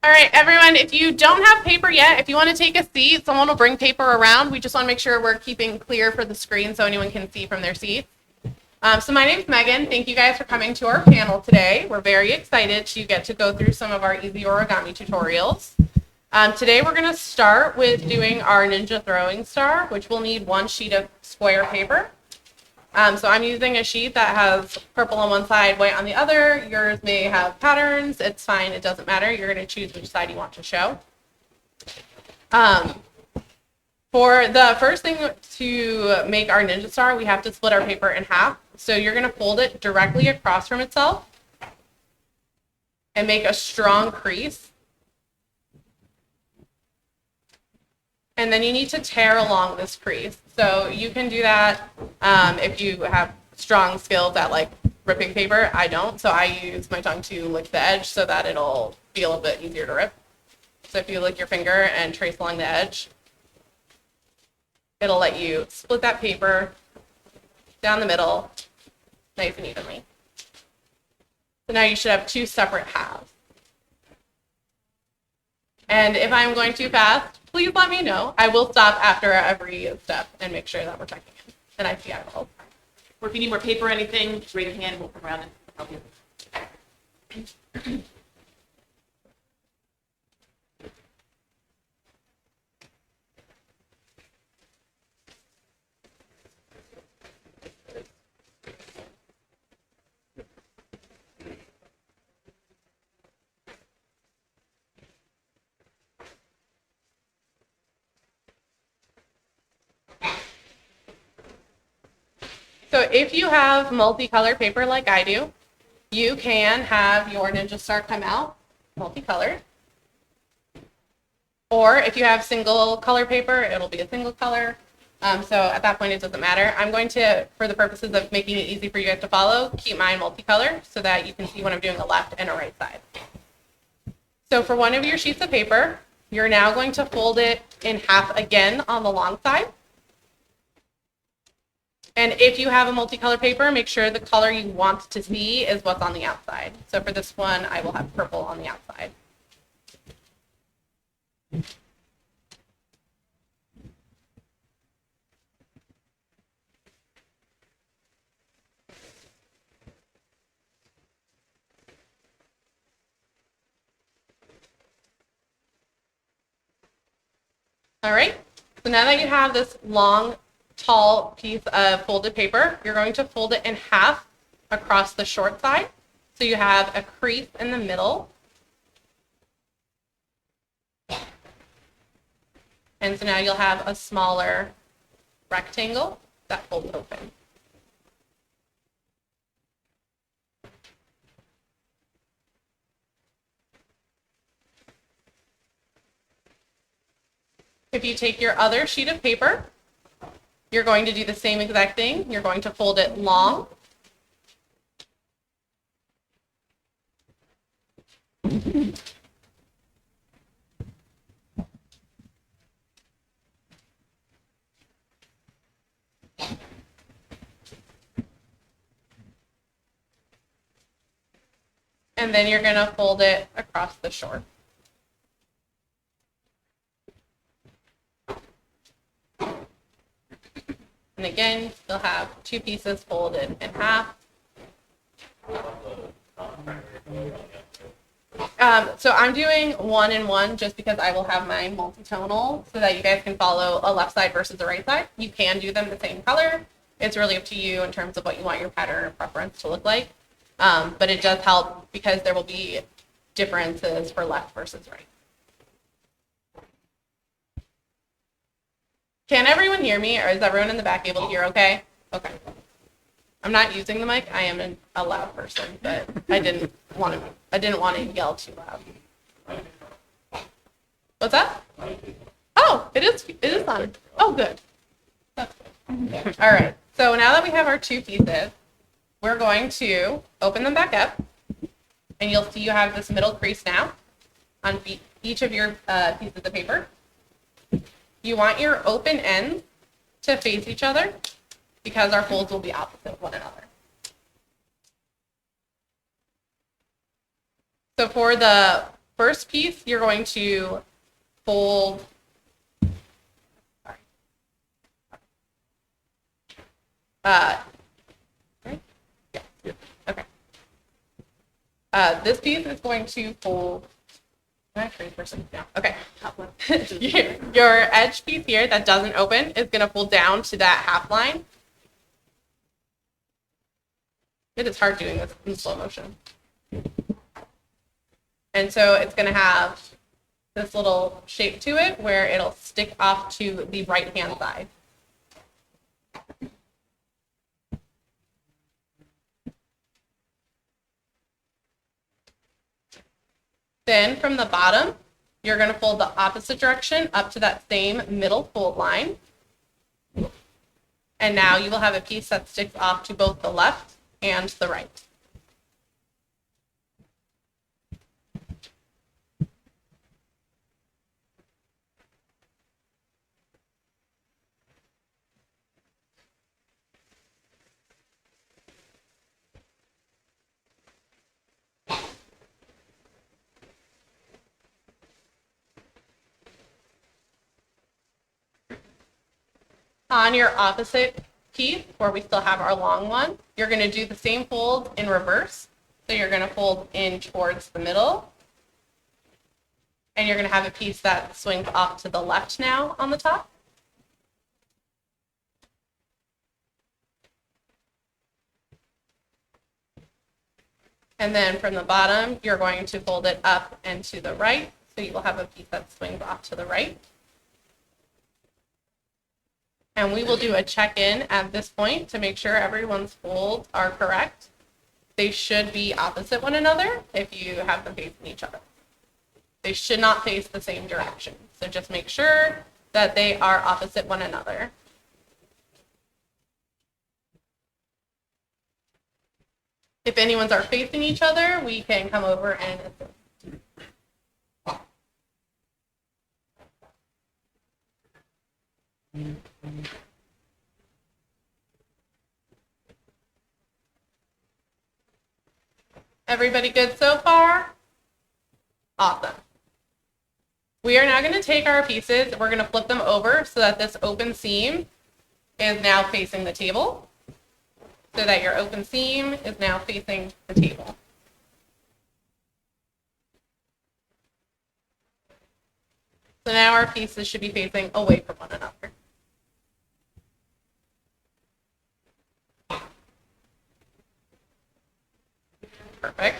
All right, everyone, if you don't have paper yet, if you want to take a seat, someone will bring paper around. We just want to make sure we're keeping clear for the screen so anyone can see from their seat. So my name's Megan. Thank you guys for coming to our panel today. We're very excited to get to go through some of our easy origami tutorials. Today we're going to start with doing our ninja throwing star, which will need one sheet of square paper. So I'm using a sheet that has purple on one side, white on the other. Yours may have patterns. It's fine. It doesn't matter. You're going to choose which side you want to show. For the first thing to make our ninja star, we have to split our paper in half. So you're going to fold it directly across from itself and make a strong crease. And then you need to tear along this crease. So you can do that if you have strong skills at like ripping paper. I don't, so I use my tongue to lick the edge so that it'll be a little bit easier to rip. So if you lick your finger and trace along the edge, it'll let you split that paper down the middle nice and evenly. So now you should have two separate halves. And if I'm going too fast, please let me know. I will stop after every step and make sure that we're checking in. And I see I will. Or if you need more paper or anything, just raise your hand and we'll come around and help you. So if you have multicolored paper like I do, you can have your ninja star come out multicolored. Or if you have single color paper, it'll be a single color. So at that point, it doesn't matter. I'm going to, for the purposes of making it easy for you guys to follow, keep mine multicolor so that you can see when I'm doing a left and a right side. So for one of your sheets of paper, you're now going to fold it in half again on the long side. And if you have a multicolored paper, make sure the color you want to see is what's on the outside. So for this one, I will have purple on the outside. All right, so now that you have this long, tall piece of folded paper, you're going to fold it in half across the short side. So you have a crease in the middle. And so now you'll have a smaller rectangle that folds open. If you take your other sheet of paper, you're going to do the same exact thing. You're going to fold it long. And then you're going to fold it across the short. And again, you'll have two pieces folded in half. So I'm doing 1 and 1 just because I will have mine multi-tonal so that you guys can follow a left side versus a right side. You can do them the same color. It's really up to you in terms of what you want your pattern or preference to look like. But it does help because there will be differences for left versus right. Can everyone hear me, or is everyone in the back able to hear okay? Okay. I'm not using the mic. I am a loud person, but I didn't want to yell too loud. What's that? Oh, it is on. Oh, good. That's good. All right. So now that we have our two pieces, we're going to open them back up, and you'll see you have this middle crease now on each of your pieces of paper. You want your open ends to face each other because our folds will be opposite of one another. So for the first piece, you're going to fold. Sorry. Right? Yeah. Okay. This piece is going to fold. Can I trade for some? No. Okay. Your edge piece here that doesn't open is going to fold down to that half line. It is hard doing this in slow motion. And so it's going to have this little shape to it where it'll stick off to the right-hand side. Then from the bottom, you're going to fold the opposite direction up to that same middle fold line. And now you will have a piece that sticks off to both the left and the right. On your opposite piece, where we still have our long one, you're going to do the same fold in reverse. So you're going to fold in towards the middle. And you're going to have a piece that swings off to the left now on the top. And then from the bottom, you're going to fold it up and to the right. So you will have a piece that swings off to the right. And we will do a check-in at this point to make sure everyone's folds are correct. They should be opposite one another if you have them facing each other. They should not face the same direction. So just make sure that they are opposite one another. If anyone's are facing each other, we can come over and assist. Everybody good so far? Awesome. We are now going to take our pieces, we're going to flip them over so that this open seam is now facing the table, so that your open seam is now facing the table. So now our pieces should be facing away from one another. Perfect.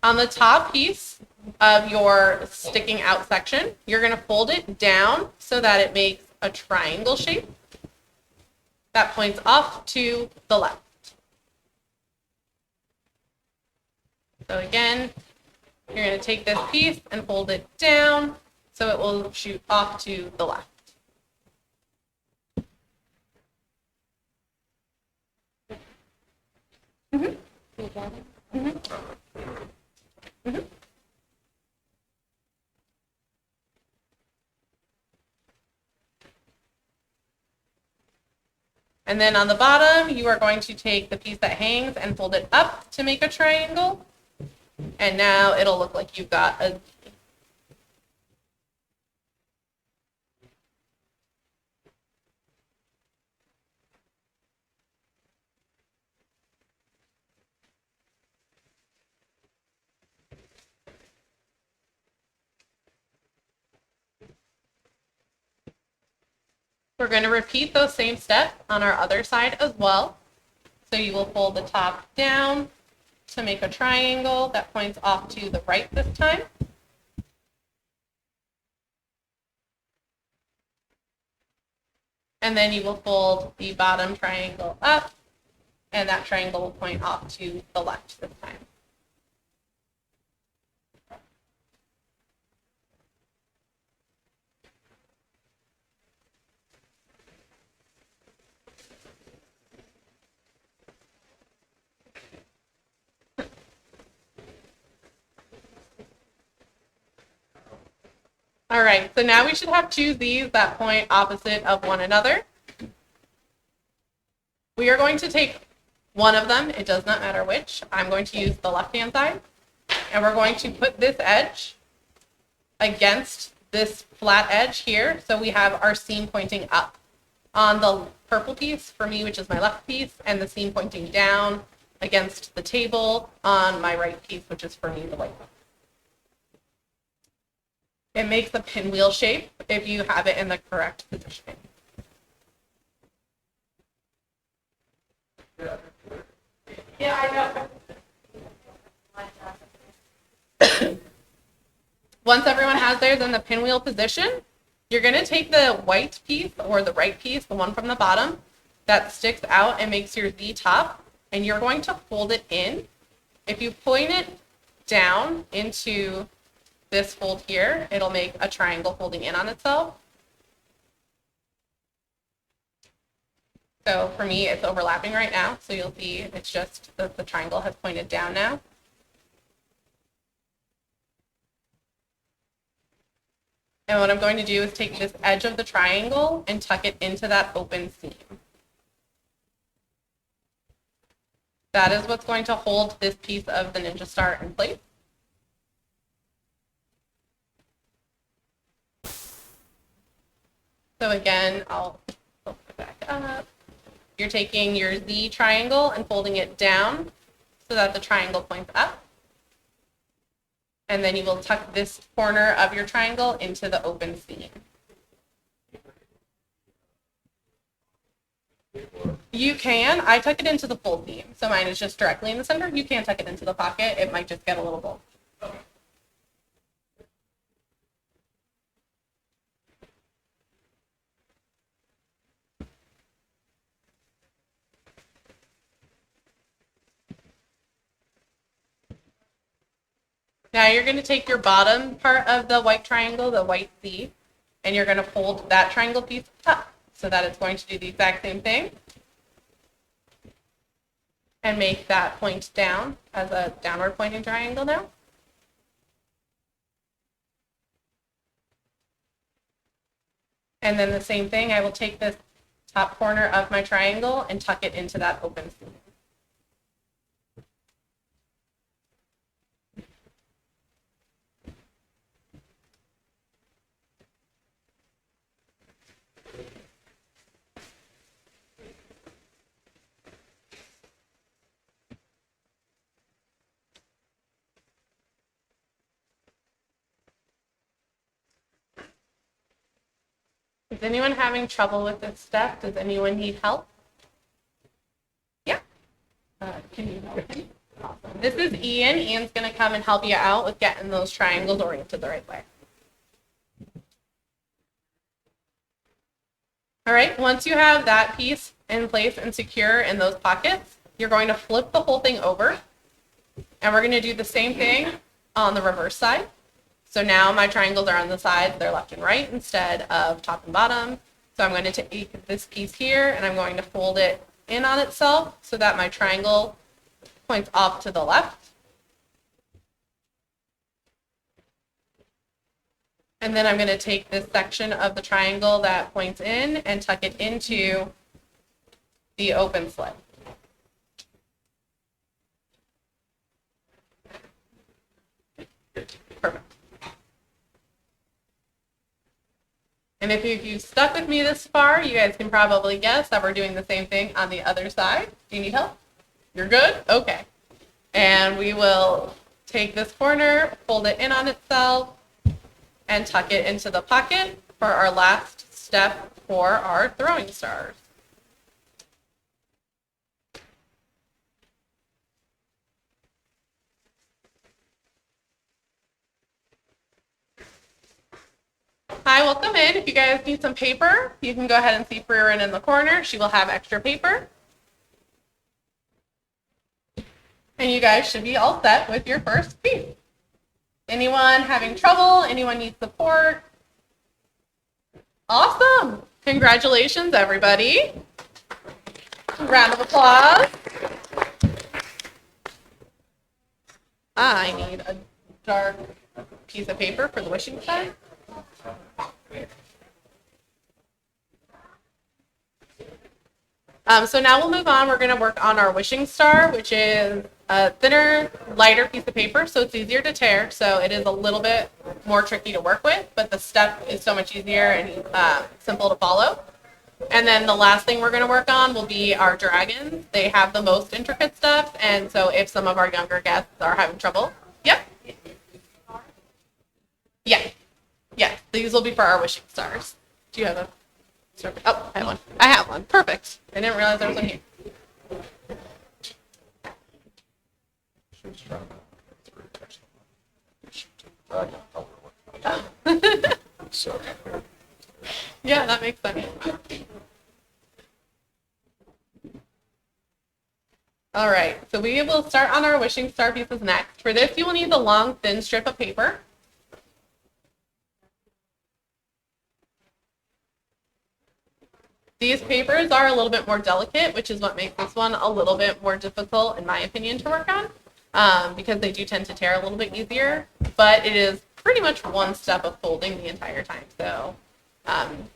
On the top piece of your sticking out section, you're going to fold it down so that it makes a triangle shape that points off to the left. So again, you're going to take this piece and fold it down so it will shoot off to the left. Mm-hmm. Mm-hmm. Mm-hmm. And then on the bottom, you are going to take the piece that hangs and fold it up to make a triangle. And now it'll look like you've got a We're going to repeat those same steps on our other side as well. So you will fold the top down to make a triangle that points off to the right this time. And then you will fold the bottom triangle up, and that triangle will point off to the left this time. All right, so now we should have two Z's that point opposite of one another. We are going to take one of them, it does not matter which. I'm going to use the left-hand side. And we're going to put this edge against this flat edge here. So we have our seam pointing up on the purple piece for me, which is my left piece, and the seam pointing down against the table on my right piece, which is for me, the white one. It makes a pinwheel shape if you have it in the correct positioning. Yeah, I know. Once everyone has theirs in the pinwheel position, you're going to take the white piece or the right piece, the one from the bottom that sticks out and makes your Z top, and you're going to fold it in. If you point it down into this fold here, it'll make a triangle folding in on itself. So for me, it's overlapping right now. So you'll see it's just that the triangle has pointed down now. And what I'm going to do is take this edge of the triangle and tuck it into that open seam. That is what's going to hold this piece of the Ninja Star in place. So again, I'll flip it back up. You're taking your Z triangle and folding it down so that the triangle points up. And then you will tuck this corner of your triangle into the open seam. You can. I tuck it into the full seam. So mine is just directly in the center. You can tuck it into the pocket. It might just get a little bulk. Now you're going to take your bottom part of the white triangle, the white Z, and you're going to fold that triangle piece up so that it's going to do the exact same thing and make that point down as a downward pointing triangle now. And then the same thing, I will take this top corner of my triangle and tuck it into that open seam. Is anyone having trouble with this step? Does anyone need help? Yeah. Can you help me? Awesome. This is Ian. Ian's going to come and help you out with getting those triangles oriented the right way. All right, once you have that piece in place and secure in those pockets, you're going to flip the whole thing over. And we're going to do the same thing on the reverse side. So now my triangles are on the sides, they're left and right instead of top and bottom. So I'm going to take this piece here and I'm going to fold it in on itself so that my triangle points off to the left. And then I'm going to take this section of the triangle that points in and tuck it into the open slit. Perfect. And if you've stuck with me this far, you guys can probably guess that we're doing the same thing on the other side. Do you need help? You're good? Okay. And we will take this corner, fold it in on itself, and tuck it into the pocket for our last step for our throwing stars. Hi, welcome in. If you guys need some paper, you can go ahead and see Freerin in the corner. She will have extra paper. And you guys should be all set with your first piece. Anyone having trouble? Anyone need support? Awesome. Congratulations, everybody. Round of applause. I need a dark piece of paper for the wishing side. So now we'll move on. We're going to work on our wishing star, which is a thinner, lighter piece of paper, so it's easier to tear. So it is a little bit more tricky to work with, but the step is so much easier and simple to follow. And then the last thing we're going to work on will be our dragons. They have the most intricate stuff, and so if some of our younger guests are having trouble, yep. Yeah. Yeah, these will be for our wishing stars. Do you have a star? Oh, I have one. I have one. Perfect. I didn't realize there was one here. So, Yeah, that makes sense. All right, so we will start on our wishing star pieces next. For this, you will need the long, thin strip of paper. These papers are a little bit more delicate, which is what makes this one a little bit more difficult, in my opinion, to work on, because they do tend to tear a little bit easier, but it is pretty much one step of folding the entire time. So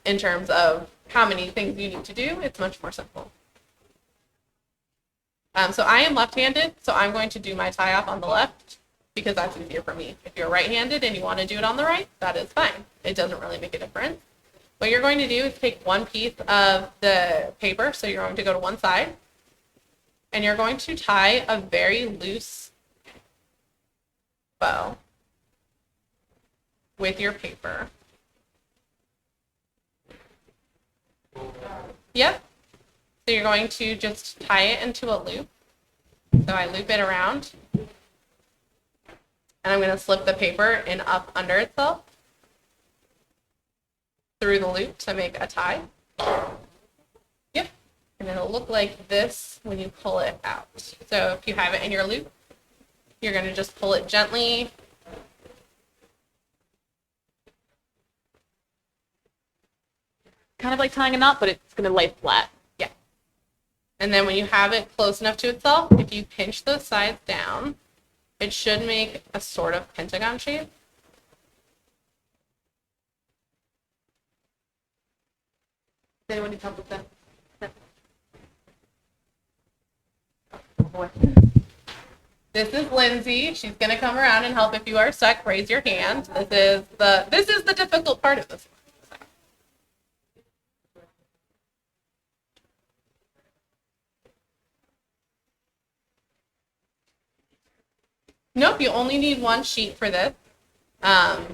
in terms of how many things you need to do, it's much more simple. So I am left-handed, so I'm going to do my tie-off on the left because that's easier for me. If you're right-handed and you want to do it on the right, that is fine. It doesn't really make a difference. What you're going to do is take one piece of the paper, so you're going to go to one side, and you're going to tie a very loose bow with your paper. Yep. So you're going to just tie it into a loop. So I loop it around, and I'm going to slip the paper in up under itself through the loop to make a tie. Yep. And it'll look like this when you pull it out. So if you have it in your loop, you're going to just pull it gently. Kind of like tying a knot, but it's going to lay flat. Yeah. And then when you have it close enough to itself, if you pinch those sides down, it should make a sort of pentagon shape. Does anyone need help with that? Oh boy. This is Lindsay. She's going to come around and help. If you are stuck, raise your hand. This is the difficult part of this one. Nope, you only need one sheet for this.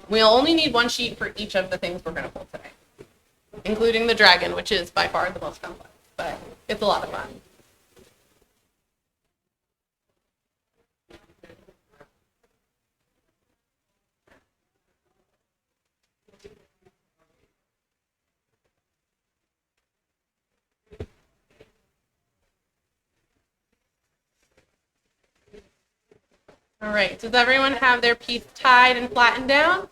We'll only need one sheet for each of the things we're going to pull today, including the dragon, which is by far the most complex, but it's a lot of fun. All right, does everyone have their piece tied and flattened down?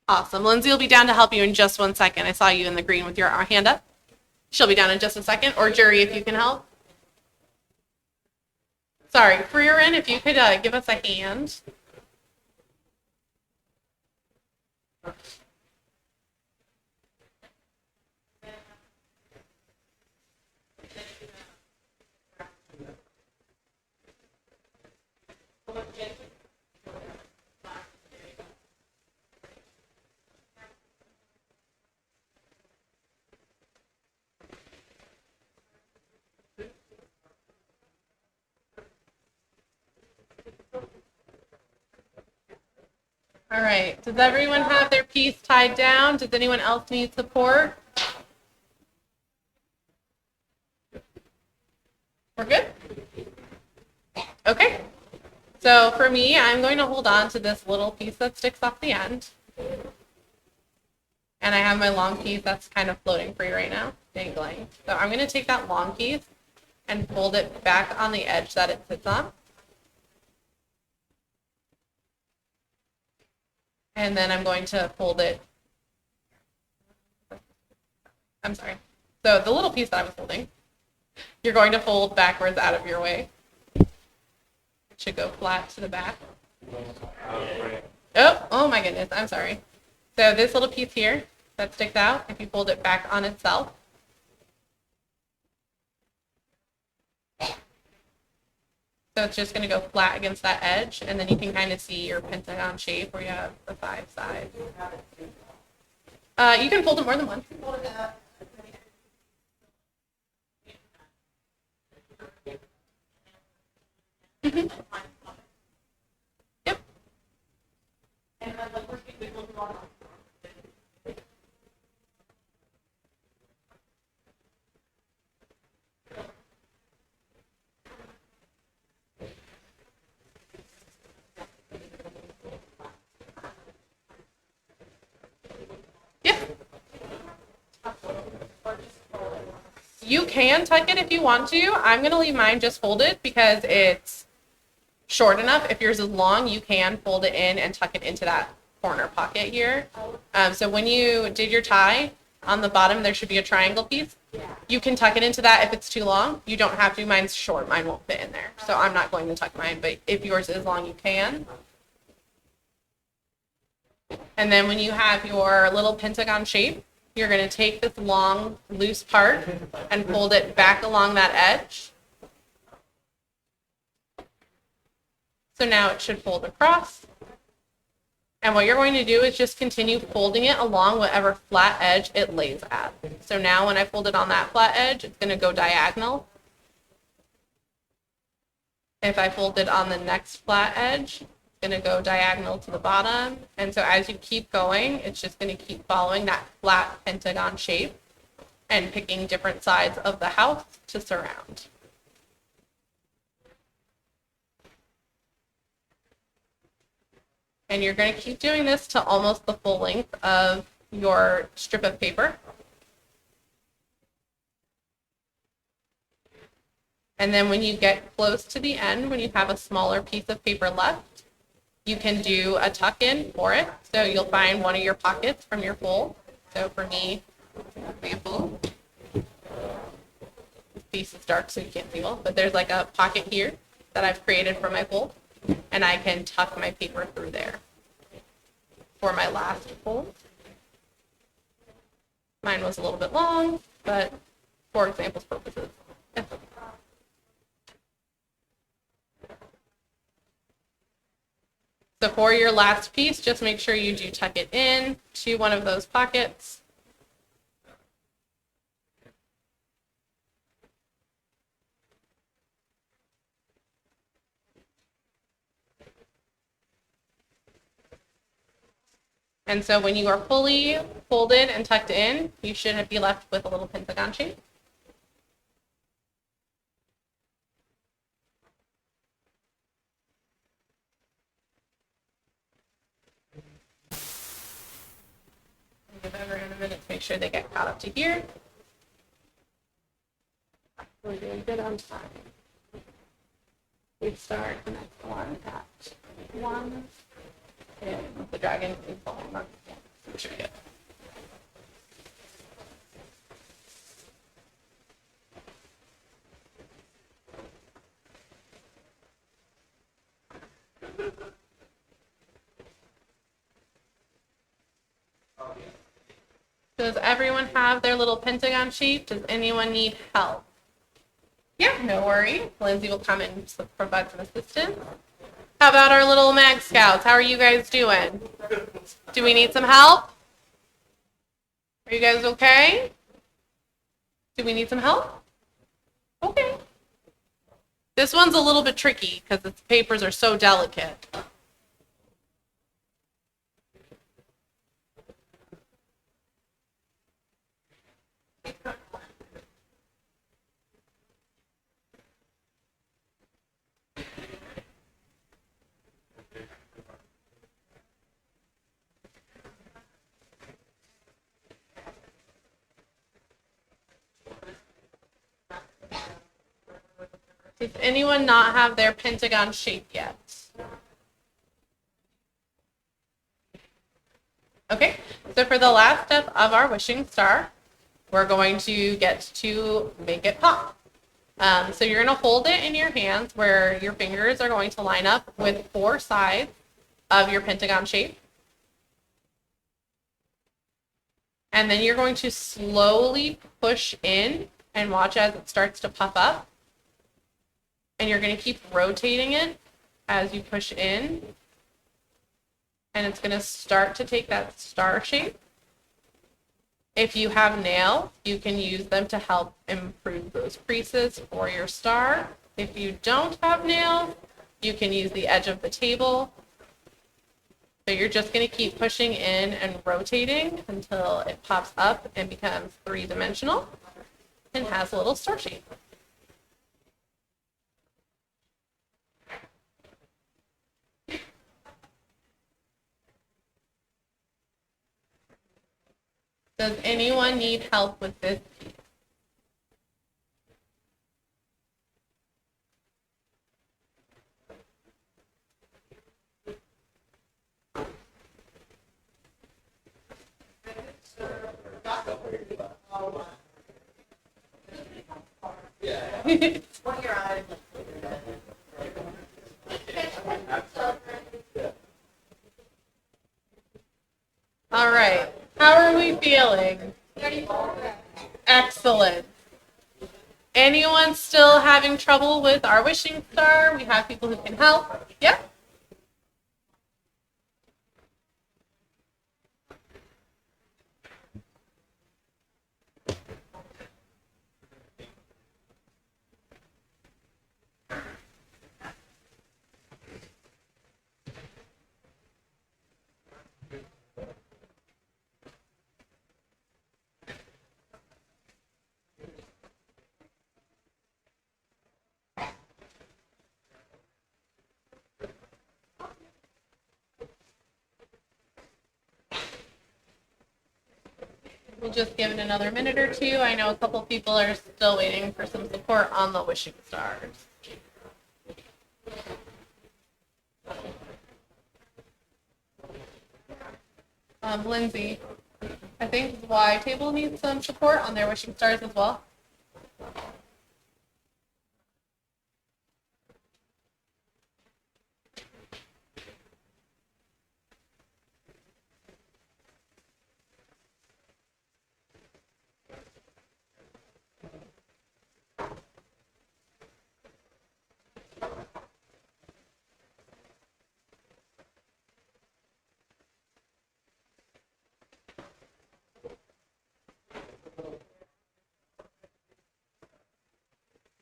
Awesome. Lindsay will be down to help you in just 1 second. I saw you in the green with your hand up. She'll be down in just a second, or Jury, if you can help. Sorry, Freerin, if you could give us a hand. All right, does everyone have their piece tied down? Does anyone else need support? We're good? Okay. So for me, I'm going to hold on to this little piece that sticks off the end. And I have my long piece that's kind of floating free right now, dangling. So I'm going to take that long piece and fold it back on the edge that it sits on. And then I'm going to fold it. I'm sorry. So the little piece that I was holding, you're going to fold backwards out of your way. It should go flat to the back. Oh my goodness, I'm sorry. So this little piece here that sticks out, if you fold it back on itself, So it's just going to go flat against that edge, and then you can kind of see your pentagon shape where you have the 5 sides. You can fold it more than once. Mhm. Yep. Yeah. You can tuck it if you want to. I'm going to leave mine just folded because it's short enough. If yours is long, you can fold it in and tuck it into that corner pocket here. So when you did your tie, on the bottom there should be a triangle piece. You can tuck it into that if it's too long. You don't have to. Mine's short. Mine won't fit in there. So I'm not going to tuck mine, but if yours is long, you can. And then when you have your little pentagon shape, you're going to take this long, loose part and fold it back along that edge. So now it should fold across. And what you're going to do is just continue folding it along whatever flat edge it lays at. So now when I fold it on that flat edge, it's going to go diagonal. If I fold it on the next flat edge, it's going to go diagonal to the bottom. And so as you keep going, it's just going to keep following that flat pentagon shape and picking different sides of the house to surround. And you're going to keep doing this to almost the full length of your strip of paper. And then when you get close to the end, when you have a smaller piece of paper left, you can do a tuck in for it. So you'll find one of your pockets from your fold. So for me, for example, this piece is dark so you can't see well, but there's like a pocket here that I've created for my fold. And I can tuck my paper through there for my last fold. Mine was a little bit long, but for example's purposes. So for your last piece, just make sure you do tuck it in to one of those pockets. And so when you are fully folded and tucked in, you should be left with a little pentagon shape. Give everyone a minute to make sure they get caught up to here. We're doing good on time. We start the next one at 1. And the dragon is falling on. I'm sure you get. Does everyone have their little pentagon shape? Does anyone need help? Yeah, no worry. Lindsay will come and provide some assistance. How about our little Mag Scouts? How are you guys doing? Do we need some help? Are you guys okay? Do we need some help? Okay. This one's a little bit tricky because the papers are so delicate. Does anyone not have their pentagon shape yet? Okay, so for the last step of our wishing star, we're going to get to make it pop. So you're going to hold it in your hands where your fingers are going to line up with 4 sides of your pentagon shape. And then you're going to slowly push in and watch as it starts to puff up. and you're going to keep rotating it as you push in, and it's going to start to take that star shape. If you have nails, you can use them to help improve those creases for your star. If you don't have nails, you can use the edge of the table. But you're just going to keep pushing in and rotating until it pops up and becomes three-dimensional and has a little star shape. Does anyone need help with this piece? All right. How are we feeling? Excellent. Anyone still having trouble with our wishing star? We have people who can help. Yeah? We'll just give it another minute or two. I know a couple people are still waiting for some support on the wishing stars. Lindsay, I think Y table needs some support on their wishing stars as well.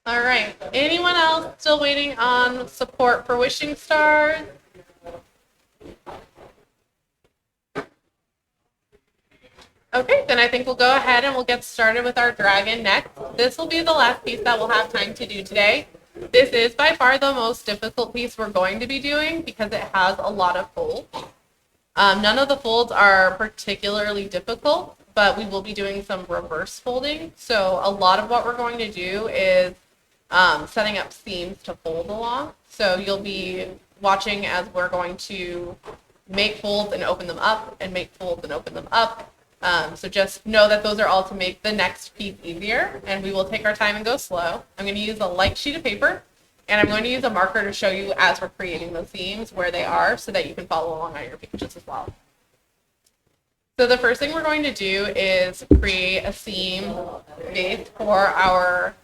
All right. Anyone else still waiting on support for wishing stars? Okay, then I think we'll go ahead and we'll get started with our dragon next. This will be the last piece that we'll have time to do today. This is by far the most difficult piece we're going to be doing because it has a lot of folds. None of the folds are particularly difficult, but we will be doing some reverse folding. So a lot of what we're going to do is setting up seams to fold along. So you'll be watching as we're going to make folds and open them up and make folds and open them up. So just know that those are all to make the next piece easier, and we will take our time and go slow. I'm going to use a light sheet of paper, and I'm going to use a marker to show you as we're creating those seams where they are so that you can follow along on your pages as well. So the first thing we're going to do is create a seam base for our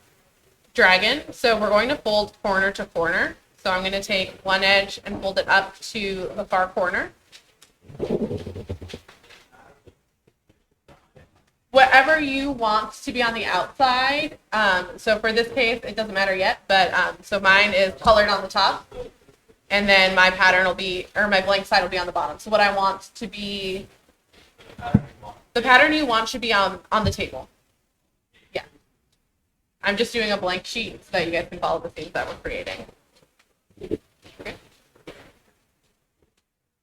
dragon. So we're going to fold corner to corner. So I'm going to take one edge and fold it up to the far corner. Whatever you want to be on the outside. So for this case, it doesn't matter yet, but so mine is colored on the top, and then my pattern will be, or my blank side will be on the bottom. So what I want to be, the pattern you want should be on the table. Yeah. I'm just doing a blank sheet so that you guys can follow the themes that we're creating. Okay.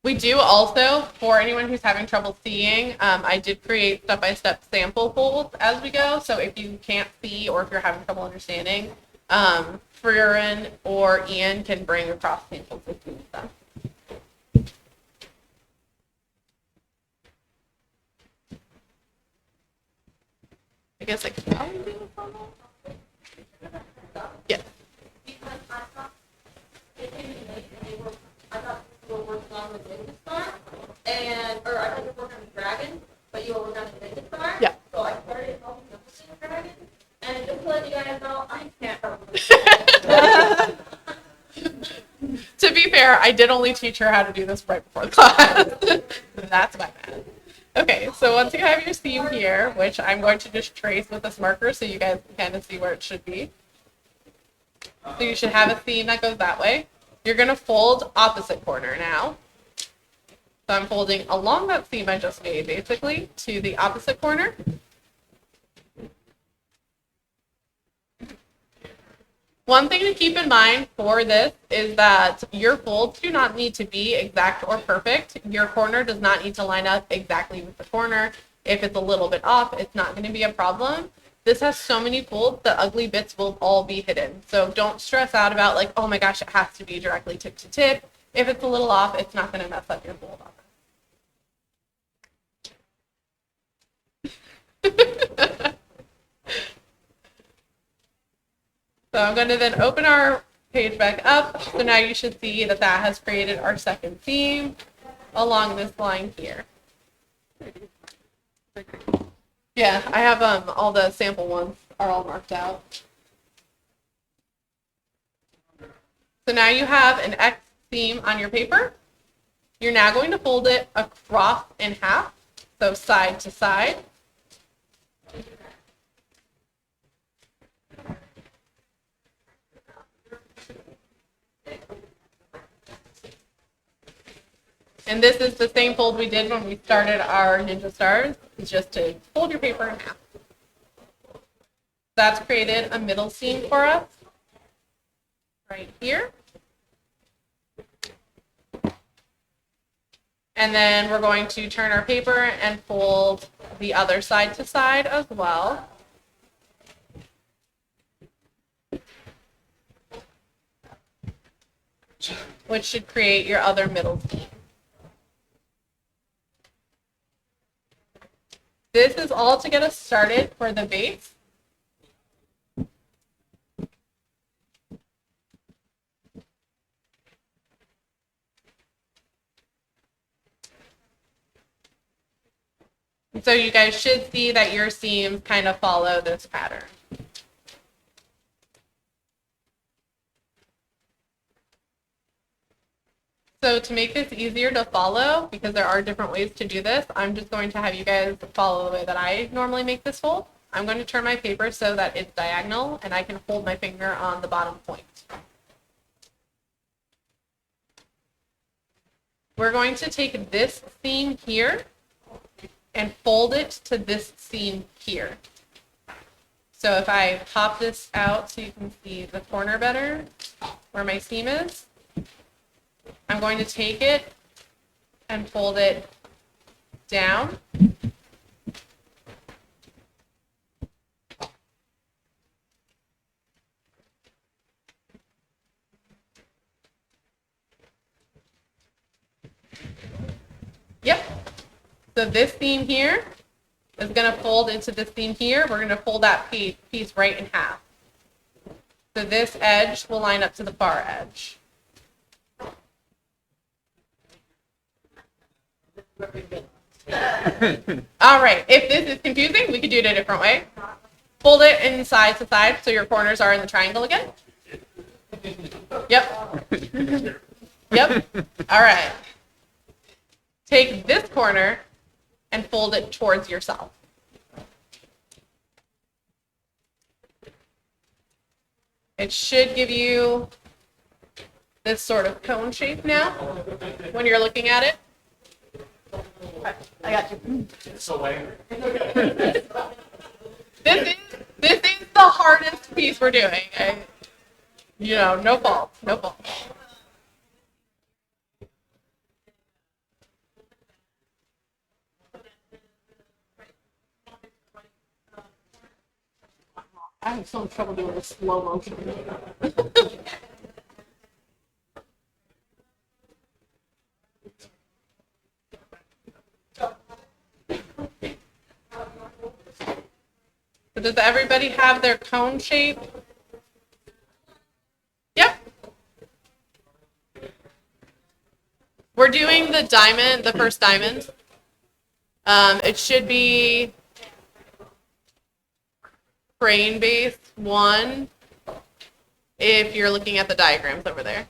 We do also, for anyone who's having trouble seeing, I did create step-by-step sample folds as we go. So if you can't see or if you're having trouble understanding, Furin or Ian can bring across samples if you need them. I guess I could probably do a funnel. Yes. I thought you were working on the Ninja Star, or I thought you were working on the dragon, but you were working on the Ninja Star. Yeah. So I started helping with the dragon, and just to let you guys know, I can't help be fair, I did only teach her how to do this right before the class. That's my bad. Okay, so once you have your seam here, which I'm going to just trace with this marker so you guys can kind of see where it should be. So you should have a seam that goes that way. You're going to fold opposite corner now. So I'm folding along that seam I just made, basically, to the opposite corner. One thing to keep in mind for this is that your folds do not need to be exact or perfect. Your corner does not need to line up exactly with the corner. If it's a little bit off, it's not going to be a problem. This has so many folds that ugly bits will all be hidden. So don't stress out about like, oh my gosh, it has to be directly tip to tip. If it's a little off, it's not going to mess up your fold on So I'm going to then open our page back up. So now you should see that that has created our second seam along this line here. Yeah, I have all the sample ones are all marked out. So now you have an X seam on your paper. You're now going to fold it across in half, so side to side. And this is the same fold we did when we started our Ninja Stars. It's just to fold your paper in half. That's created a middle seam for us right here. And then we're going to turn our paper and fold the other side to side as well. Which should create your other middle seam. This is all to get us started for the base. So you guys should see that your seams kind of follow this pattern. So to make this easier to follow, because there are different ways to do this, I'm just going to have you guys follow the way that I normally make this fold. I'm going to turn my paper so that it's diagonal and I can hold my finger on the bottom point. We're going to take this seam here and fold it to this seam here. So if I pop this out so you can see the corner better, where my seam is, I'm going to take it and fold it down. Yep. So this seam here is going to fold into this seam here. We're going to fold that piece right in half. So this edge will line up to the far edge. All right, if this is confusing, we could do it a different way. Fold it in side to side so your corners are in the triangle again. Yep. Yep. All right. Take this corner and fold it towards yourself. It should give you this sort of cone shape now when you're looking at it. I got you. This is the hardest piece we're doing. No fault. No fault. I have so much trouble doing this slow motion. So does everybody have their cone shape? Yep. We're doing the diamond, the first diamond. It should be crane base 1 if you're looking at the diagrams over there.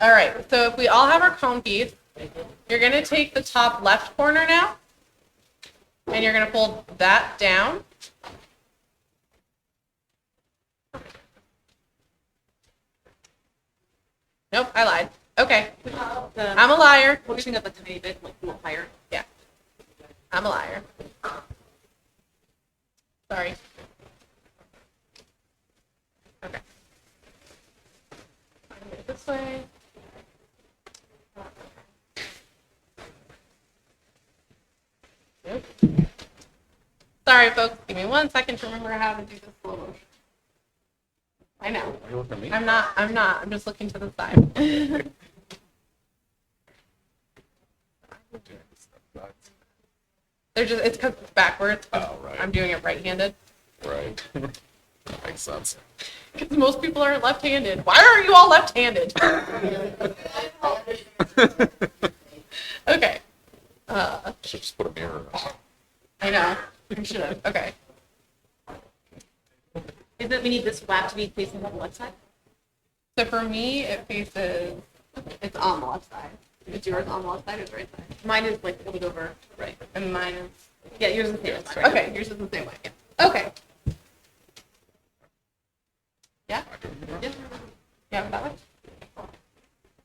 All right, so if we all have our cone piece, you're gonna take the top left corner now, and you're gonna fold that down. Nope, I lied. Okay, I'm a liar. Pushing up a tiny bit, like a little higher. Yeah, I'm a liar. Sorry. Okay. This way. Nope. Sorry, folks. Give me 1 second to remember how to do this slow motion. I know. Are you looking at me? I'm not. I'm just looking to the side. It's because it's backwards. Oh, right. I'm doing it right-handed. Right. Makes sense. Because most people are left-handed. Why are you all left-handed? Okay. Should just put a mirror on. I know. We should have. Okay. Is it we need this flap to be facing the left side? So for me, it's on the left side. Is yours on the left side or the right side? Mine is like a little bit over. Right. And mine is. Yeah, yours is the same. Yeah, as it's mine. right. Okay, yours is the same way. Yeah. Okay. Yeah? Yeah. Yeah, that way?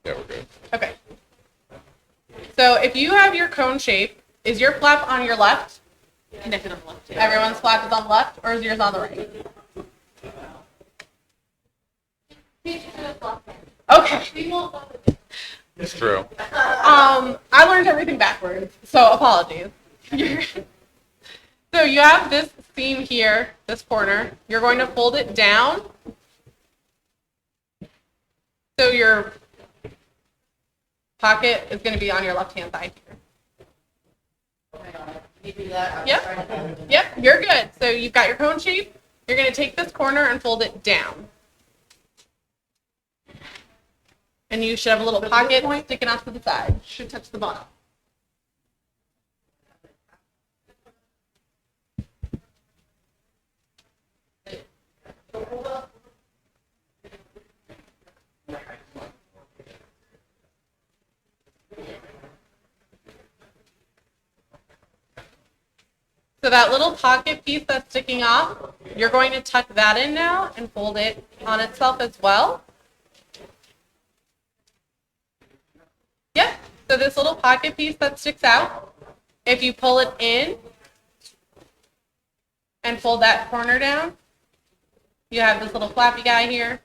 Yeah, we're good. Okay. So if you have your cone shape, is your flap on your left? Connected on the left. Yeah. Everyone's flap is on the left, or is yours on the right? Okay. It's true. I learned everything backwards, so apologies. So you have this seam here, this corner. You're going to fold it down. So your pocket is going to be on your left-hand side here. Yep. Yep, you're good. So you've got your cone shape. You're going to take this corner and fold it down. And you should have a little pocket sticking off to the side. Should touch the bottom. So that little pocket piece that's sticking off, you're going to tuck that in now and fold it on itself as well. Yep. So this little pocket piece that sticks out, if you pull it in and fold that corner down, you have this little flappy guy here.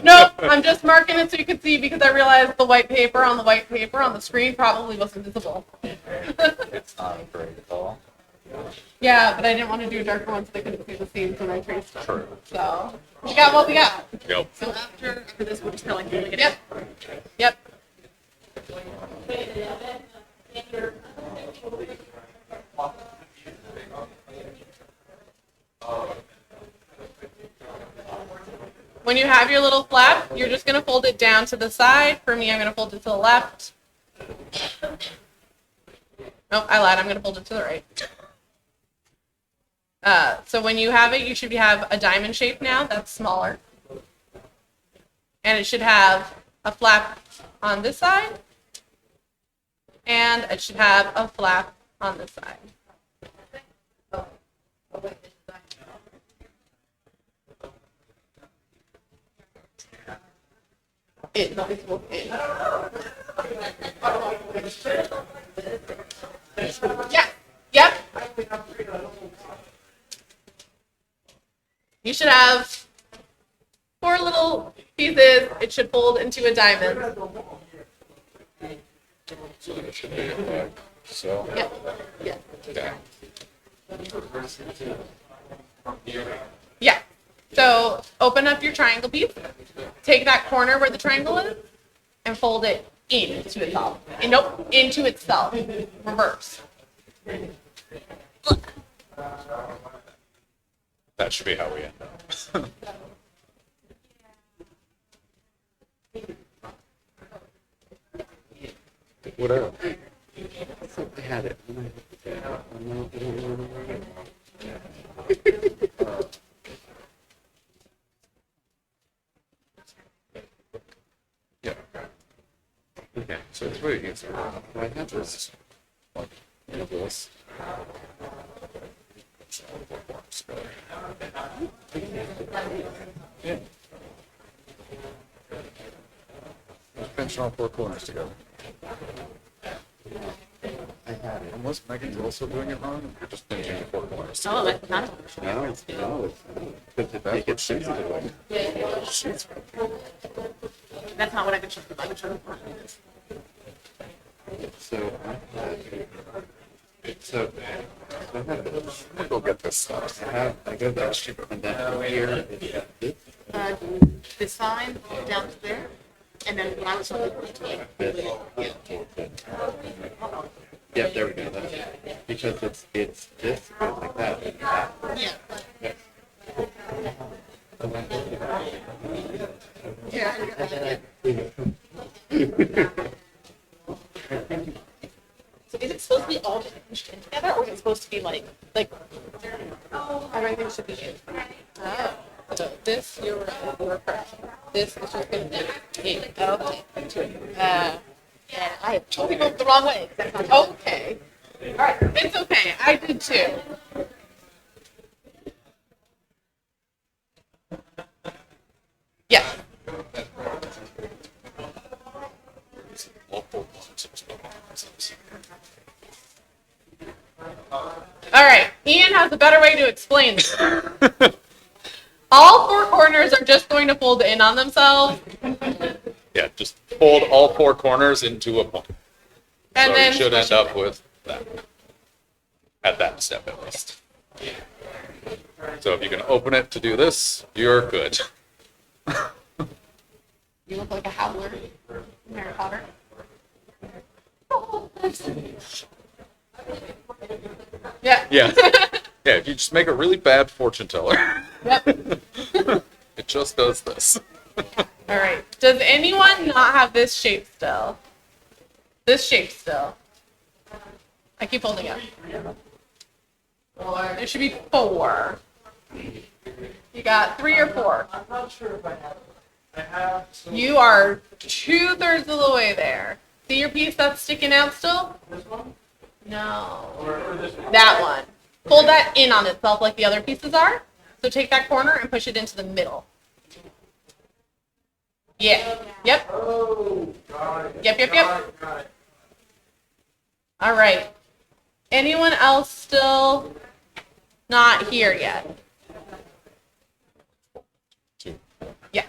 Nope, I'm just marking it so you can see because I realized the white paper on the screen probably wasn't visible. It's not great at all. Yeah, but I didn't want to do a darker one so they couldn't see the seams when I traced them. True. So, we got what we got. Yep. So after this, we're just kind of like rolling it Yep. Yep. When you have your little flap, you're just going to fold it down to the side. For me, I'm going to fold it to the left. Nope, I lied. I'm going to fold it to the right. So when you have it, you should have a diamond shape now. That's smaller. And it should have a flap on this side. And it should have a flap on this side. Yeah. Yep. You should have 4 little pieces. It should fold into a diamond. So it should be like so. Yep. Yep. Yeah. Yeah. So open up your triangle piece. Take that corner where the triangle is and fold it into itself. And nope, into itself. Reverse. That should be how we end up. it out. I had it. Yeah. Okay. So it's really easy. I have this. Like, you know, this. Yeah. Just pinch all four corners together. I had it. Unless Megan's also doing it wrong, you're just pinching the four corners. Oh, that's not. No, it's because it gets sensitive. That's not what I've been showing. I've been showing. So I had so I have this. I'm gonna go get this stuff. I go there, and then here is this. This sign down to there, and then when I was looking Yeah, there we go. That's it. Because it's this goes like that. And that. yeah. So is it supposed to be all just pinched in together, or is it supposed to be like Everything should be in. Oh. So this, you're correct. This is just going to be in. Okay. yeah, I have told people the wrong way. That's not Okay. All right. It's okay. I did too. Yeah. All right. Ian has a better way to explain this. All four corners are just going to fold in on themselves, Yeah, just fold all four corners into a point. and So then you should squish end it. up with that. At that step at least. So if you can open it to do this, you're good. You look like a howler in Harry Potter. Yeah. Yeah. Yeah, if you just make a really bad fortune teller, Yep. it just does this. All right. Does anyone not have this shape still? This shape still. I keep holding it. There should be 4. You got 3 or 4. I'm not sure if I have it. I have some. You are 2/3 of the way there. See your piece that's sticking out still? This one? No. Or this one? That one. Fold that in on itself like the other pieces are. So take that corner and push it into the middle. Yeah. Yep. Oh, got it. Yep, yep, yep. Got it, got it. All right. Anyone else still not here yet? Yeah.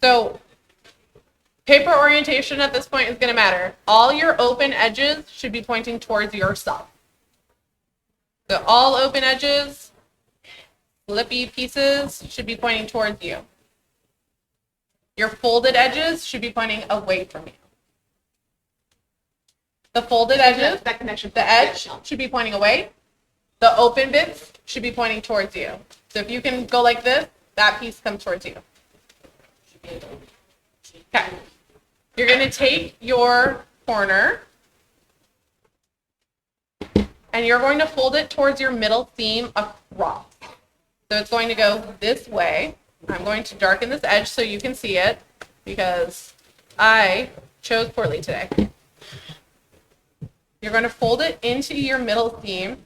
So paper orientation at this point is going to matter. All your open edges should be pointing towards yourself. So all open edges, flippy pieces should be pointing towards you. Your folded edges should be pointing away from you. The folded edges, that connection. the edge should be pointing away. The open bits should be pointing towards you. So if you can go like this, that piece comes towards you. Okay. You're going to take your corner and you're going to fold it towards your middle seam across. So it's going to go this way. I'm going to darken this edge so you can see it because I chose poorly today. You're going to fold it into your middle seam.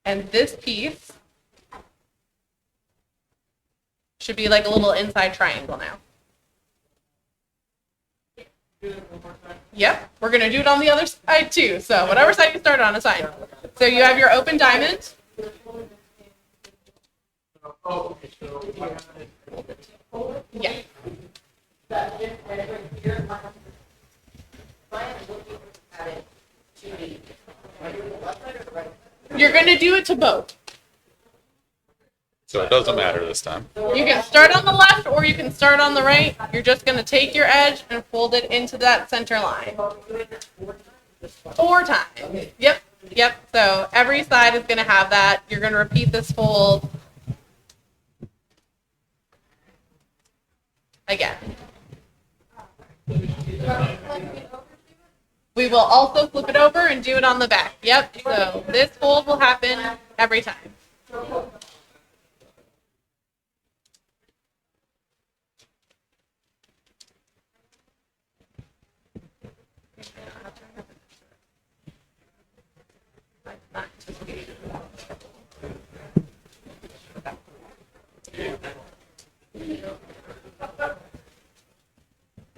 And this piece should be like a little inside triangle now. Yep, we're going to do it on the other side too. So whatever side you started on is fine. So you have your open diamond. Oh, okay, so I have it. Yeah. You're going to do it to both. So it doesn't matter this time. You can start on the left or you can start on the right. You're just going to take your edge and fold it into that center line. 4 times. Yep. Yep. So every side is going to have that. You're going to repeat this fold again. We will also flip it over and do it on the back. Yep, so this fold will happen every time.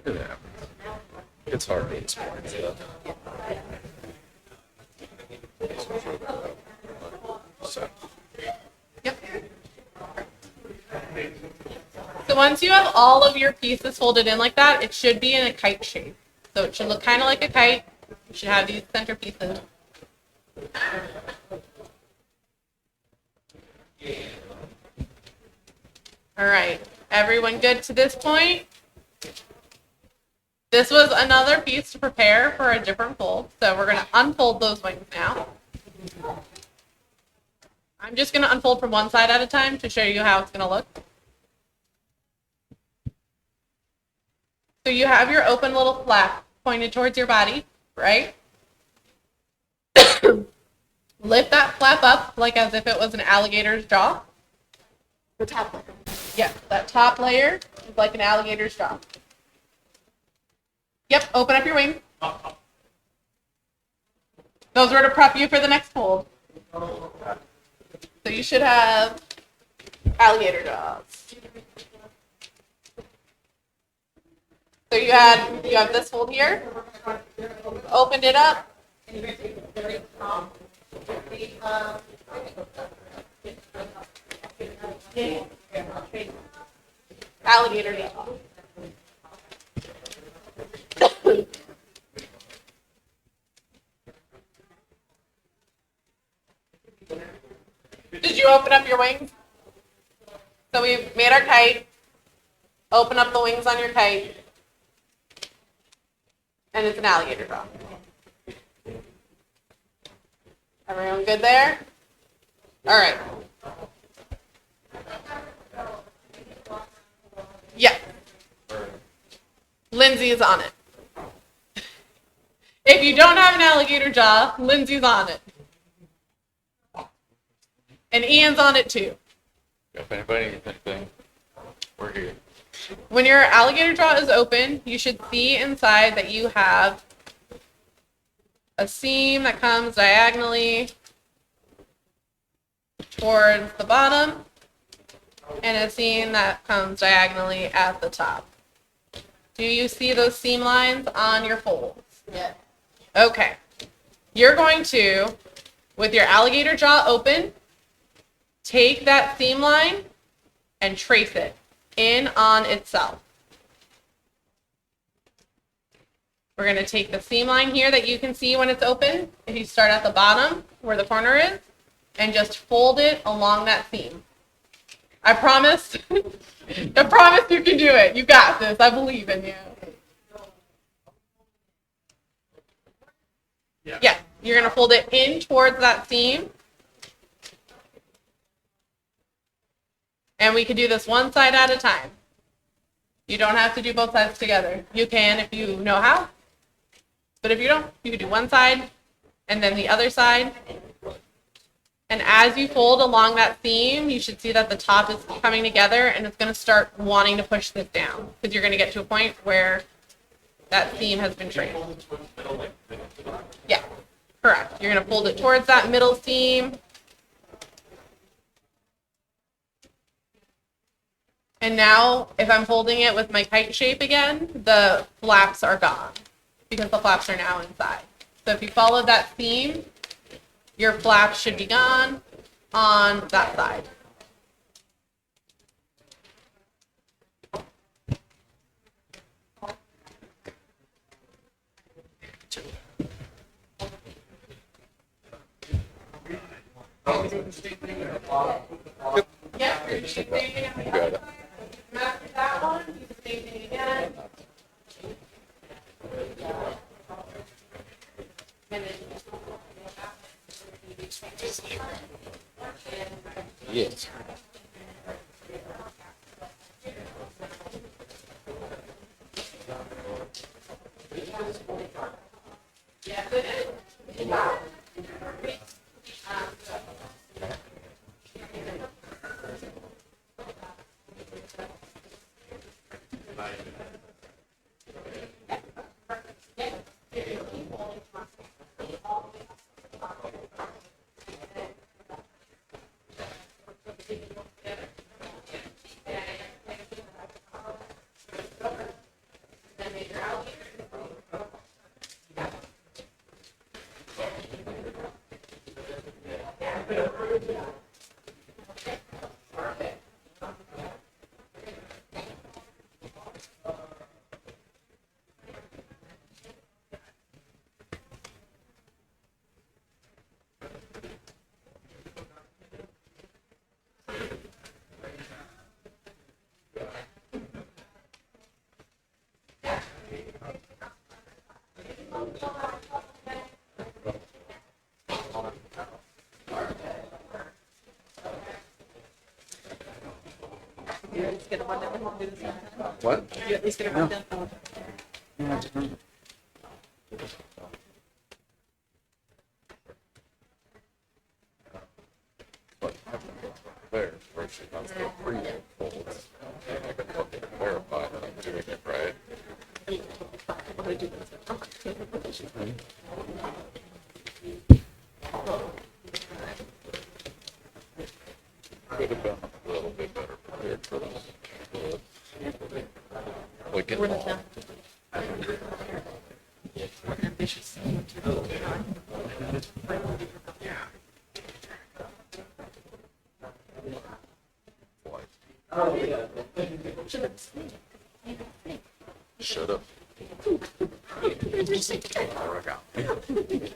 Yeah. It's hard to explain stuff. So, Yep. So once you have all of your pieces folded in like that, it should be in a kite shape. So it should look kind of like a kite. You should have these center pieces. All right, everyone good to this point? This was another piece to prepare for a different fold. So we're gonna unfold those wings now. I'm just gonna unfold from one side at a time to show you how it's gonna look. So you have your open little flap pointed towards your body, right? Lift that flap up like as if it was an alligator's jaw. The top layer. Yeah, that top layer is like an alligator's jaw. Yep, open up your wing. Those were to prep you for the next fold. So you should have alligator jaws. So you have this fold here. Opened it up. Alligator jaw. Did you open up your wings? So we made our kite. Open up the wings on your kite. And it's an alligator jaw. Everyone good there? All right. Yeah. Lindsay is on it. If you don't have an alligator jaw, Lindsay's on it. And Ian's on it too. if anybody needs anything, we're here. When your alligator jaw is open, you should see inside that you have a seam that comes diagonally towards the bottom and a seam that comes diagonally at the top. Do you see those seam lines on your folds? Yeah. Okay. You're going to, with your alligator jaw open, take that seam line and trace it in on itself. We're going to take the seam line here that you can see when it's open, if you start at the bottom where the corner is, and just fold it along that seam. I promise, I promise you can do it. You got this. I believe in you. Yeah, you're going to fold it in towards that seam. And we can do this one side at a time. You don't have to do both sides together. You can if you know how. But if you don't, you can do one side and then the other side. And as you fold along that seam, you should see that the top is coming together and it's going to start wanting to push this down because you're going to get to a point where that seam has been traced. Yeah, correct. You're going to fold it towards that middle seam. And now, if I'm folding it with my kite shape again, the flaps are gone because the flaps are now inside. So if you follow that seam, your flaps should be gone on that side. Yep, you're just changing it. Got it. After that one, do the same thing again. And then Yes. You at least get a one done. We'll do this one. What? You at least get a one done. There, where she wants to pre-folds. I can look and verify that I'm doing it right. I'm gonna do this. Could have been a little bit better prepared for this. We can We're all. done. We're ambitious. Shut up. Origami.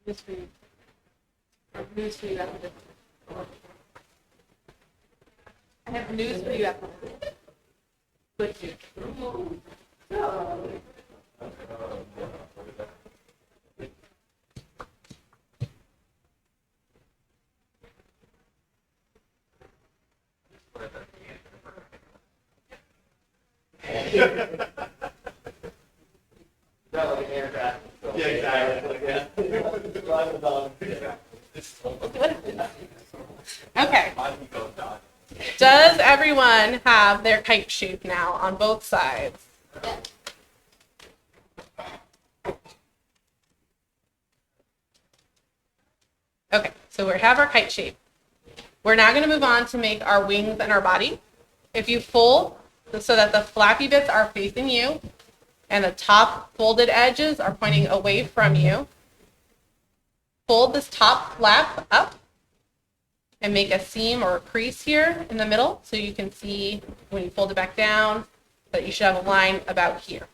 News for you. News for you after this. I have news for you after this. Good news. Okay. Does everyone have their kite shape now on both sides? Okay, so we have our kite shape. We're now going to move on to make our wings and our body. If you fold so that the flappy bits are facing you and the top folded edges are pointing away from you, fold this top flap up and make a seam or a crease here in the middle so you can see when you fold it back down that you should have a line about here.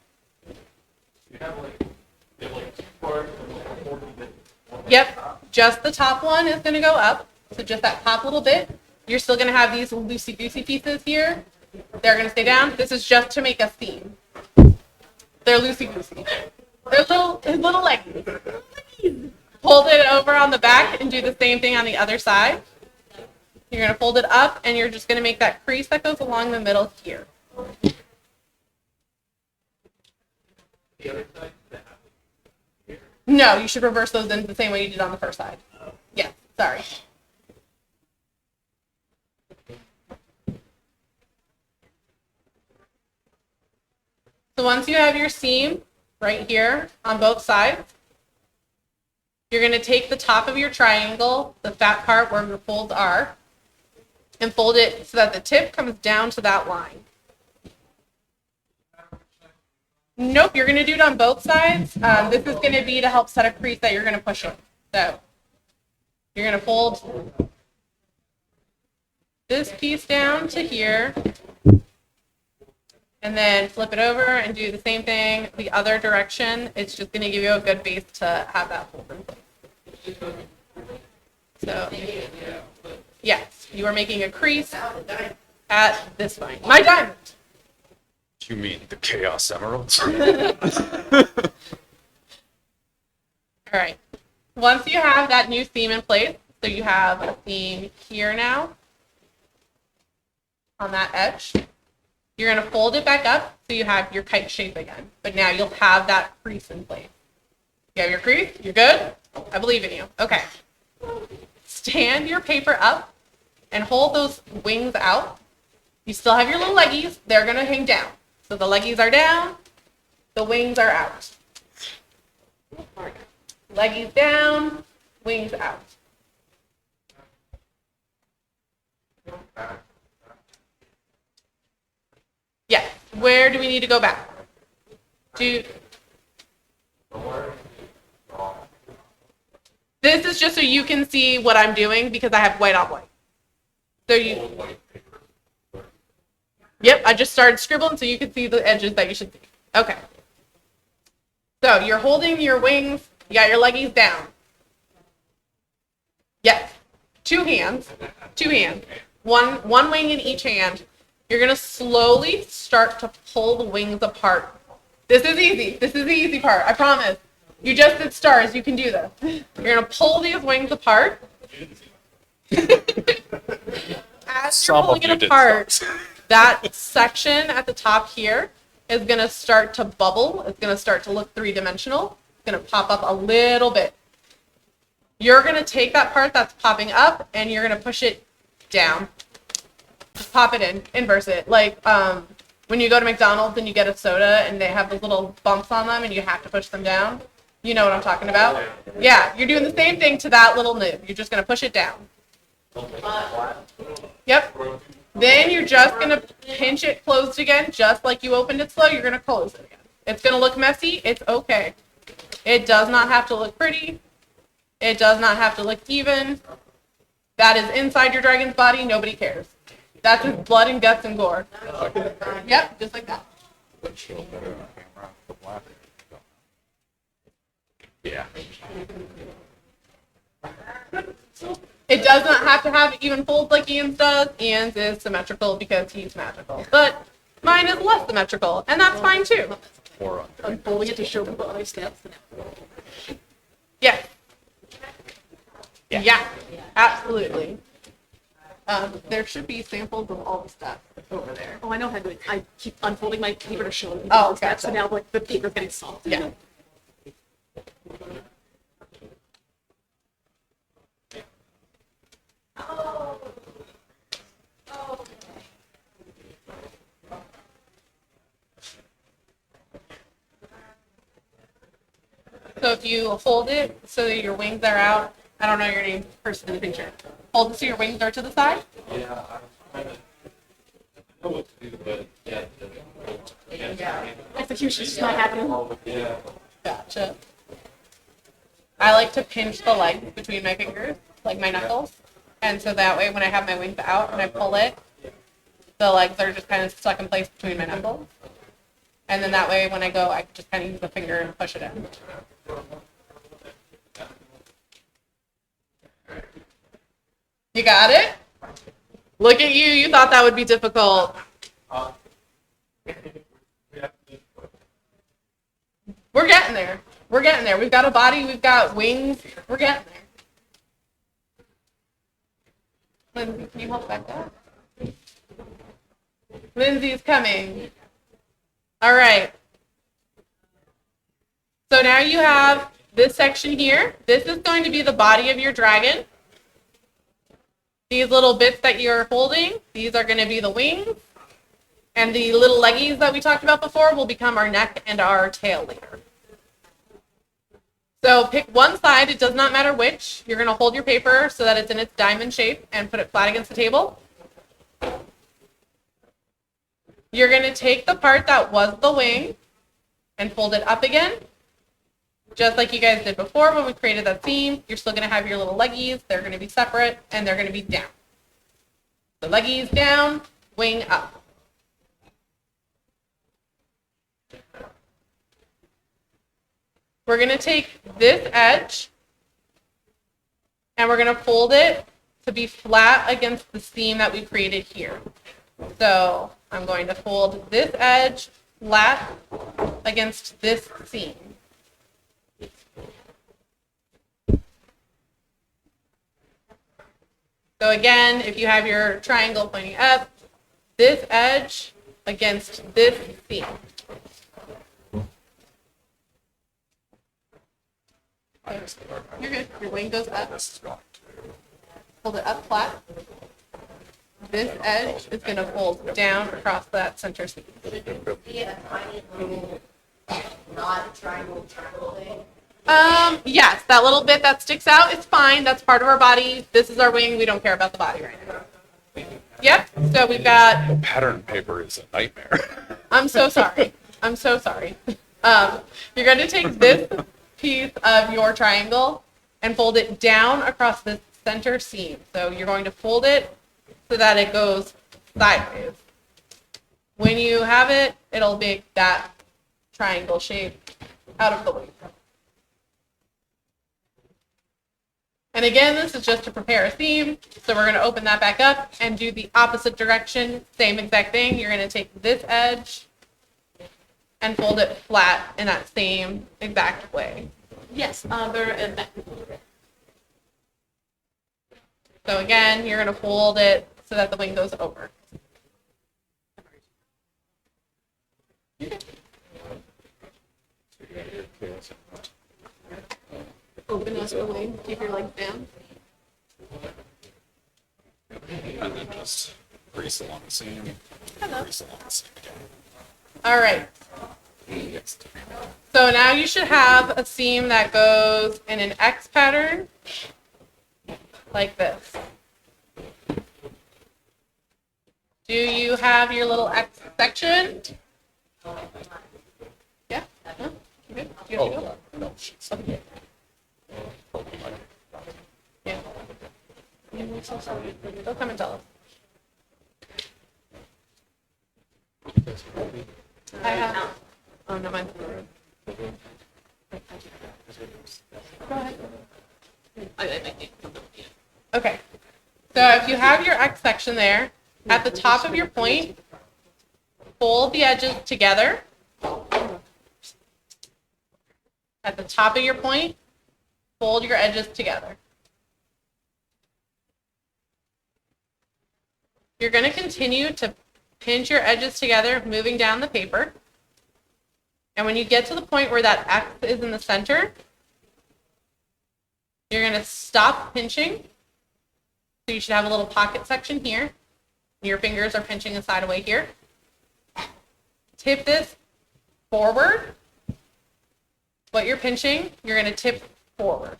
Yep, just the top one is going to go up. So just that top little bit. You're still going to have these loosey-goosey pieces here. They're going to stay down. This is just to make a seam. They're loosey-goosey. They're little leggings. Hold it over on the back and do the same thing on the other side. You're going to fold it up and you're just going to make that crease that goes along the middle here. No, No, you should reverse those in the same way you did on the first side. Yeah, sorry. So once you have your seam right here on both sides, you're going to take the top of your triangle, the fat part where your folds are, and fold it so that the tip comes down to that line. Nope, you're going to do it on both sides. This is going to be to help set a crease that you're going to push in. So you're going to fold this piece down to here, and then flip it over and do the same thing the other direction. It's just going to give you a good base to have that fold in place. So, yes, you are making a crease at this point. My diamond. You mean the Chaos Emeralds? All right. Once you have that new seam in place, so you have a seam here now on that edge, you're going to fold it back up so you have your kite shape again. But now you'll have that crease in place. You have your crease? You're good? I believe in you. Okay. Stand your paper up and hold those wings out. You still have your little leggies. They're going to hang down. So the leggies are down, the wings are out. Leggies down, wings out. Yes. Where do we need to go back? This is just so you can see what I'm doing because I have white on white. So you. Yep, I just started scribbling so you can see the edges that you should see. Okay. So you're holding your wings, you got your leggies down. Yes. Two hands. One wing in each hand. You're going to slowly start to pull the wings apart. This is easy. This is the easy part, I promise. You just did stars, you can do this. You're going to pull these wings apart. As you're pulling it apart, that section at the top here is going to start to bubble. It's going to start to look three-dimensional. It's going to pop up a little bit. You're going to take that part that's popping up and you're going to push it down. Just pop it in, inverse it. Like when you go to McDonald's and you get a soda and they have those little bumps on them and you have to push them down. You know what I'm talking about? Yeah, you're doing the same thing to that little nib. You're just going to push it down. Yep. Then you're just going to pinch it closed again, just like you opened it slow. You're going to close it again. It's going to look messy. It's okay. It does not have to look pretty. It does not have to look even. That is inside your dragon's body. Nobody cares. That's just blood and guts and gore. Yep, just like that. Yeah. It does not have to have even folds like Ian's does. Ian's is symmetrical because he's magical. But mine is less symmetrical, and that's fine too. Or under. Unfolding it to show people other steps. Yeah. Yeah, absolutely. There should be samples of all the stuff over there. Oh, I know how to do it. I keep unfolding my paper to show them Oh, the steps, gotcha. so now like the paper's getting soft. Yeah. So if you hold it so that your wings are out, I don't know your name, person in the picture. Hold it so your wings are to the side. Execution's just not happening. Gotcha. I like to pinch the legs between my fingers, like my knuckles. And so that way when I have my wings out and I pull it, the legs are just kind of stuck in place between my knuckles. And then that way when I go, I just kind of use the finger and push it in. You got it? Look at you. You thought that would be difficult. We're getting there. We're getting there. We've got a body. We've got wings. We're getting there. Lindsay, can you help back up? Lindsay's coming. All right. So now you have this section here, this is going to be the body of your dragon. These little bits that you're holding, these are going to be the wings. And the little leggies that we talked about before will become our neck and our tail later. So pick one side, it does not matter which. You're going to hold your paper so that it's in its diamond shape and put it flat against the table. You're going to take the part that was the wing and fold it up again. Just like you guys did before when we created that seam, you're still going to have your little leggies. They're going to be separate and they're going to be down. The leggies down, wing up. We're going to take this edge and we're going to fold it to be flat against the seam that we created here. So I'm going to fold this edge flat against this seam. So again, if you have your triangle pointing up, this edge against this seam. You're good. Your wing goes up. This is going Hold it up flat. This edge is going to fold down across that center seam. Not triangle thing. Yes, that little bit that sticks out is fine. That's part of our body. This is our wing. We don't care about the body right now. Yep. So we've got. to, pattern paper is a nightmare. I'm so sorry. I'm so sorry. You're going to take this piece of your triangle and fold it down across the center seam. So you're going to fold it so that it goes sideways. When you have it, it'll make that triangle shape out of the way. And again, this is just to prepare a seam. So we're going to open that back up and do the opposite direction. Same exact thing. You're going to take this edge and fold it flat in that same exact way. Yes, they're in that. So again, you're going to fold it so that the wing goes over. Open up the wing, keep your legs down. And then just grease along the seam. Grease along the seam again. All right. Yes. So now you should have a seam that goes in an X pattern like this. Do you have your little X section? Yeah? No? You good? You good to go? Oh, no, she's Okay. Yeah. I'm so sorry. They'll come and tell us. I have. Oh, no, mine's Go ahead. I think. Okay. So if you have your X section there, at the top of your point, fold the edges together. At the top of your point, fold your edges together. You're going to continue to pinch your edges together, moving down the paper. And when you get to the point where that X is in the center, you're going to stop pinching. So you should have a little pocket section here. Your fingers are pinching inside away here. Tip this forward. What you're pinching, you're going to tip forward.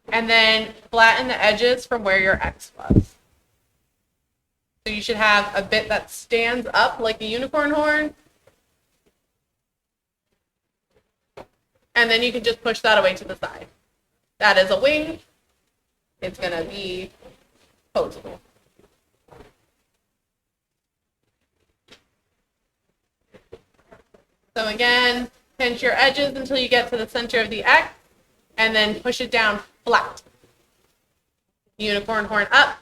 And then flatten the edges from where your X was. So you should have a bit that stands up like a unicorn horn. And then you can just push that away to the side. That is a wing. It's going to be posable. So again, pinch your edges until you get to the center of the X, and then push it down flat. Unicorn horn up.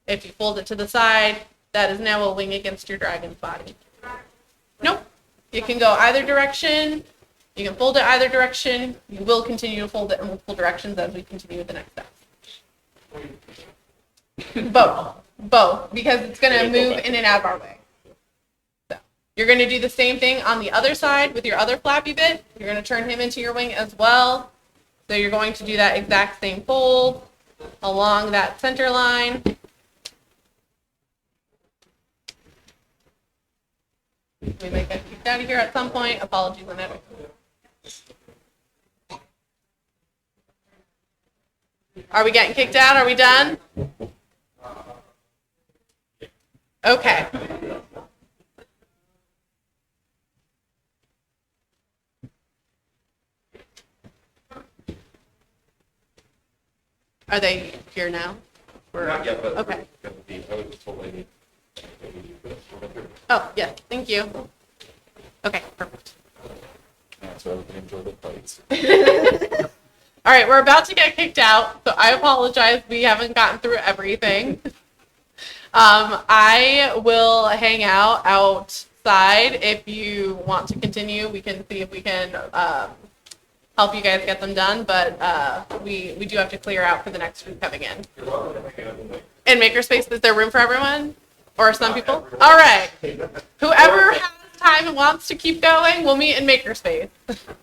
If you fold it to the side, that is now a wing against your dragon's body. Nope. You can go either direction. You can fold it either direction. You will continue to fold it in multiple directions as we continue with the next step. Both, because it's going to move in and out of our way. So, You're going to do the same thing on the other side with your other flappy bit. You're going to turn him into your wing as well. So you're going to do that exact same fold along that center line. We may get kicked out of here at some point. Apologies on that. Are we getting kicked out? Are we done? Okay. Are they here now? Not yet, but Okay. I was just told I need. Oh, yes, thank you. Okay, perfect. So everybody enjoy the fights. All right, we're about to get kicked out, so I apologize. We haven't gotten through everything. I will hang out outside. If you want to continue, we can see if we can help you guys get them done, but we do have to clear out for the next group coming in. In Makerspace, is there room for everyone? Or some people? All right. Whoever has time and wants to keep going, we'll meet in Makerspace.